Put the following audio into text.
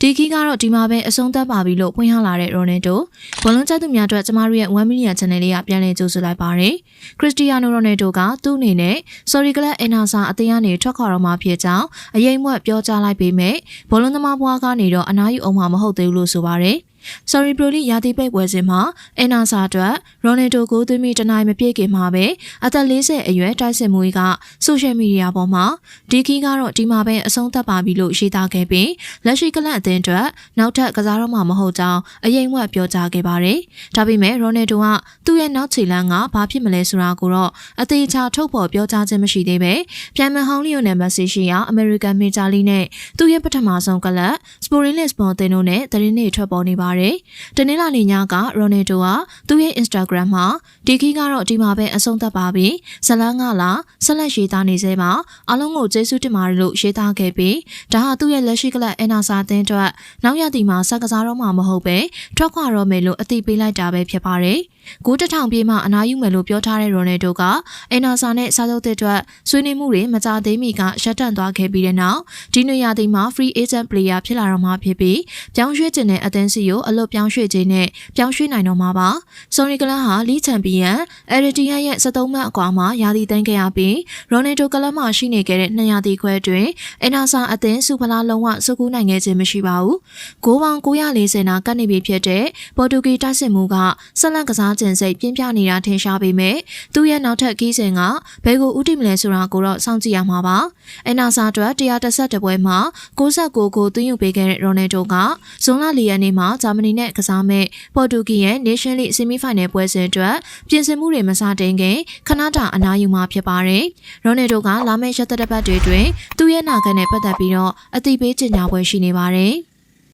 ဒီခီကတော့ဒီမှာပဲအဆုံးသတ်ပါပြီလို့ဖွင့်ဟလာတဲ့ရိုနယ်ဒိုဘောလုံးကျသူများအတွက်ကျမတို့ရဲ့1 million channel လေးကပြန်လည်ကြိုဆိုလိုက်ပါတယ်ခရစ္စတီယာနိုရိုနယ်ဒိုကသူ့အနေနဲ့ sorry ကလပ်အင်နာဆာအသင်းကနေထွက်ခွာတော့မှဖြစ်ကြောင်းအရေးမွက်ပြောကြားလိုက်ပေမဲ့ဘောလုံးသမားဘွားကနေတော့အနားယူအောင်မှာမဟုတ်သေးဘူးလို့ဆိုပါတယ်Sorry Pro ရာသီပိတ်ပွဲစဉ်မှာအင်နာဆာအတွက်ရိုနယ်ဒိုကိုသွင်းပြီးတနိုင်မပြည့်ခင်မှာပဲအသက်40အရွယ်တိုက်စစ်မွေးကဆိုရှယ်မီဒီယာပေါ်မှာဒီခီကတော့ဒီမှာပဲအဆုံးသတ်ပါပြီလို့ရေးသားခဲ့ပြီးလက်ရှိကလပ်အသင်းအတွက်နောက်ထပ်ကစားတော့မှာမဟုတ်ကြောင်းအရင်ကပြောကြားခဲ့ပါတယ်။ဒါပေမဲ့ရိုနယ်ဒိုကသူ့ရဲ့နောက်ခြေလမ်းကဘာဖြစ်မလဲဆိုတာကိုတော့အသေးချာထုတ်ဖော်ပြောကြားခြင်းမရှိသေးပဲပြန်မဟောင်းလီယိုနယ်မက်ဆီရှိရာအမေရိကန်မေဂျာလီနဲ့သူ့ရဲ့ပထမဆုံးကလပ်စပိုရင်လစ်စပွန်တင်တို့နဲ့သတင်းတွေထွက်ပေါ်နေပါတယ်။တနင်္လာနေ့ညကရိုနယ်ဒိုကသူ့ရဲ့ Instagram မှာဒီခီကတော့ဒီမှာပဲအဆုံးသတ်ပါပြီဇလန်းကလာဆက်လက်ရေးသားနေစေမှာအားလုံးကိုကျေးဇူးတင်ပါတယ်လို့ရေးသားခဲ့ပြီးဒါဟာသူ့ရဲ့လက်ရှိကလပ်အင်နာဆာသင်းအတွက်နောက်ရသည်မှာစကစားတော့မှာမဟုတ်ပဲထွက်ခွာတော့မယ်လို့အသိပေးလိုက်တာပဲဖြစ်ပါတယ်ဂိုး1000ပြေးမှအနားယူမယ်လို့ပြောထားတဲ့ရိုနယ်ဒိုကအင်နာဆာနဲ့စာချုပ်တဲ့အတွက်ဆွေးနွေးမှုတွေမကြသေးမီကရှက်တန့်သွားခဲ့ပြီးတဲ့နောက်ဒီနေရာဒီမှာ free agent player ဖြစ်လာတော့မှာဖြစ်ပြီးပြောင်းရွှေ့ခြင်းနဲ့အသင်းစီကိုအလွတ်ပြောင်းရွှေ့ခြင်းနဲ့ပြောင်းရွှေ့နိုင်တော့မှာပါဆိုနီကလန်ဟာလီချန်ပီယံအရီတီယာရဲ့73မှတ်အကွာမှာရာသီသိမ်းခဲ့ရပြီးရိုနယ်ဒိုကလပ်မှရှိနေခဲ့တဲ့2ရာသီခွဲအတွင်းအင်နာဆာအသင်းစူဖလားလုံးဝစုကူးနိုင်ခဲ့ခြင်းမရှိပါဘူးဂိုးပေါင်း940နာကတ်နေပြီဖြစ်တဲ့ပေါ်တူဂီတိုက်စစ်မှုကဆက်လက်ကစားခြင်းစိတ်ပြင်းပြနေတာထင်ရှားပေမဲ့သူ့ရဲ့နောက်ထပ်ခီးစဉ်ကဘယ်ကိုဥတီမလဲဆိုတာကိုတော့စောင့်ကြည့်ရမှာပါအင်နာဆာအတွက်112ပွဲမှာ69ကိုသွင်းယူပေးခဲ့တဲ့ရိုနယ်ဒိုကဇွန်လ4ရက်နေ့မှာဂျာမနီနဲ့ကစားမဲ့ပေါ်တူဂီရဲ့ Nation League Semi-Final ပွဲစဉ်အတွက်ပြင်ဆင်မှုတွေမစတင်ခင်ခဏတာအနားယူမှာဖြစ်ပါတယ်ရိုနယ်ဒိုကလာမယ့်ရက်သတ္တပတ်တွေတွင်သူ့ရဲ့နာခံနဲ့ပတ်သက်ပြီးတော့အသိပေးကြေညာပွဲရှိနေပါတယ်